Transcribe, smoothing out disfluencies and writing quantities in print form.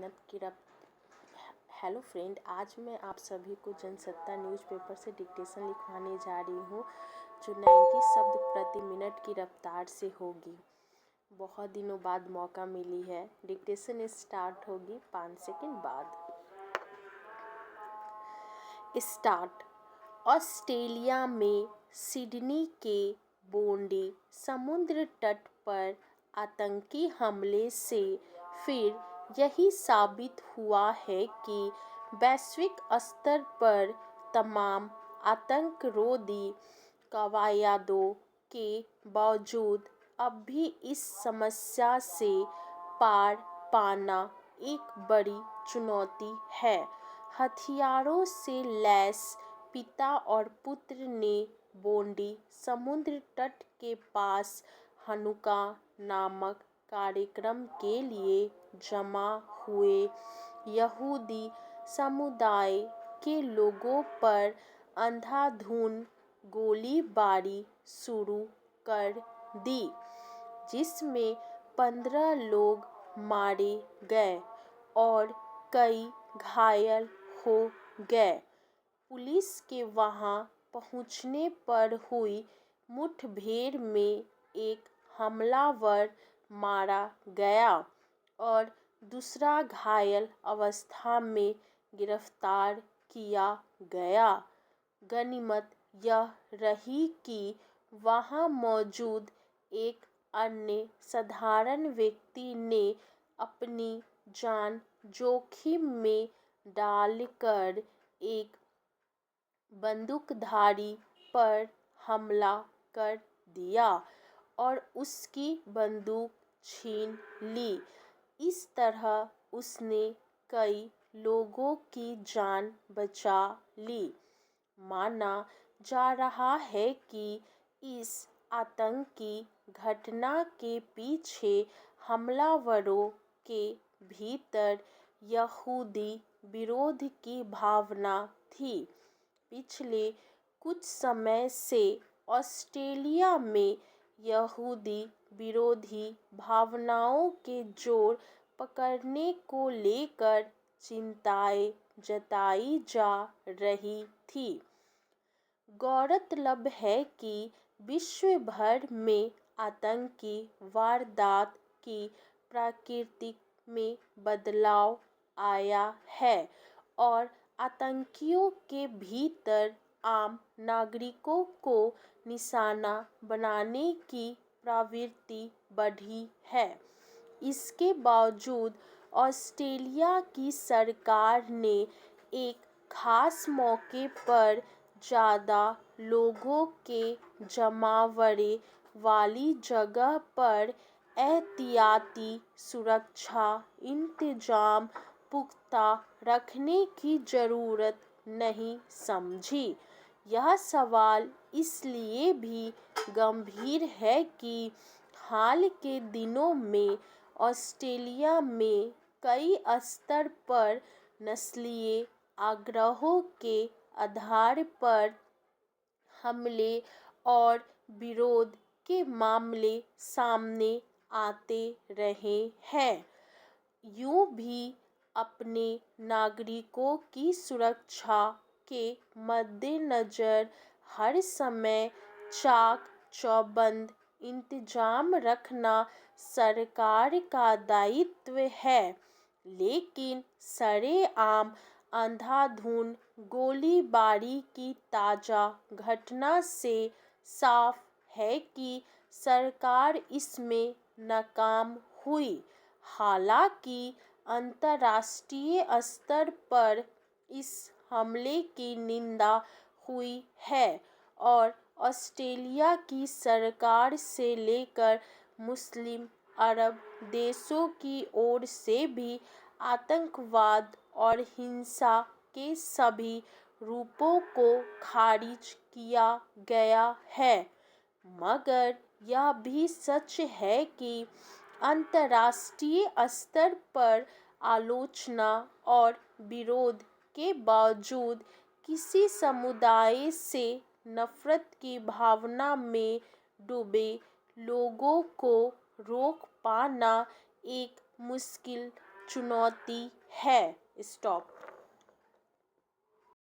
Minute की hello friend, आज मैं आप सभी को जनसत्ता न्यूज़पेपर से डिक्टेशन लिखवाने जा रही हूँ जो 90 शब्द प्रति मिनट की रफ्तार से होगी। बहुत दिनों बाद मौका मिली है। डिक्टेशन स्टार्ट होगी 5 सेकंड बाद। स्टार्ट। ऑस्ट्रेलिया में सिडनी के बोंडे समुद्र तट पर आतंकी हमले से फिर यही साबित हुआ है कि वैश्विक स्तर पर तमाम आतंकरोधी कवायदों के बावजूद अब भी इस समस्या से पार पाना एक बड़ी चुनौती है। हथियारों से लैस पिता और पुत्र ने बोंडी समुद्र तट के पास हनुका नामक कार्यक्रम के लिए जमा हुए यहूदी समुदाय के लोगों पर अंधाधुंध गोलीबारी शुरू कर दी, जिसमें 15 लोग मारे गए और कई घायल हो गए। पुलिस के वहां पहुंचने पर हुई मुठभेड़ में एक हमलावर मारा गया और दूसरा घायल अवस्था में गिरफ्तार किया गया। गनीमत यह रही कि वहां मौजूद एक अन्य साधारण व्यक्ति ने अपनी जान जोखिम में डालकर एक बंदूकधारी पर हमला कर दिया और उसकी बंदूक छीन ली। इस तरह उसने कई लोगों की जान बचा ली। माना जा रहा है कि इस आतंकी घटना के पीछे हमलावरों के भीतर यहूदी विरोध की भावना थी। पिछले कुछ समय से ऑस्ट्रेलिया में यहूदी विरोधी भावनाओं के जोर पकड़ने को लेकर चिंताएं जताई जा रही थी। गौरतलब है कि विश्व भर में आतंकी वारदात की प्रकृति में बदलाव आया है और आतंकियों के भीतर आम नागरिकों को निशाना बनाने की प्रवृत्ति बढ़ी है। इसके बावजूद ऑस्ट्रेलिया की सरकार ने एक खास मौके पर ज़्यादा लोगों के जमावड़े वाली जगह पर एहतियाती सुरक्षा इंतजाम पुख्ता रखने की ज़रूरत नहीं समझी। यह सवाल इसलिए भी गंभीर है कि हाल के दिनों में ऑस्ट्रेलिया में कई स्तर पर नस्लीय आग्रहों के आधार पर हमले और विरोध के मामले सामने आते रहे हैं। यूं भी अपने नागरिकों की सुरक्षा के मद्देनज़र हर समय चाक चौबंद इंतजाम रखना सरकार का दायित्व है, लेकिन सरेआम अंधाधुंध गोलीबारी की ताज़ा घटना से साफ है कि सरकार इसमें नाकाम हुई। हालांकि अंतर्राष्ट्रीय स्तर पर इस हमले की निंदा हुई है और ऑस्ट्रेलिया की सरकार से लेकर मुस्लिम अरब देशों की ओर से भी आतंकवाद और हिंसा के सभी रूपों को खारिज किया गया है। मगर यह भी सच है कि अंतर्राष्ट्रीय स्तर पर आलोचना और विरोध के बावजूद किसी समुदाय से नफरत की भावना में डूबे लोगों को रोक पाना एक मुश्किल चुनौती है। स्टॉप।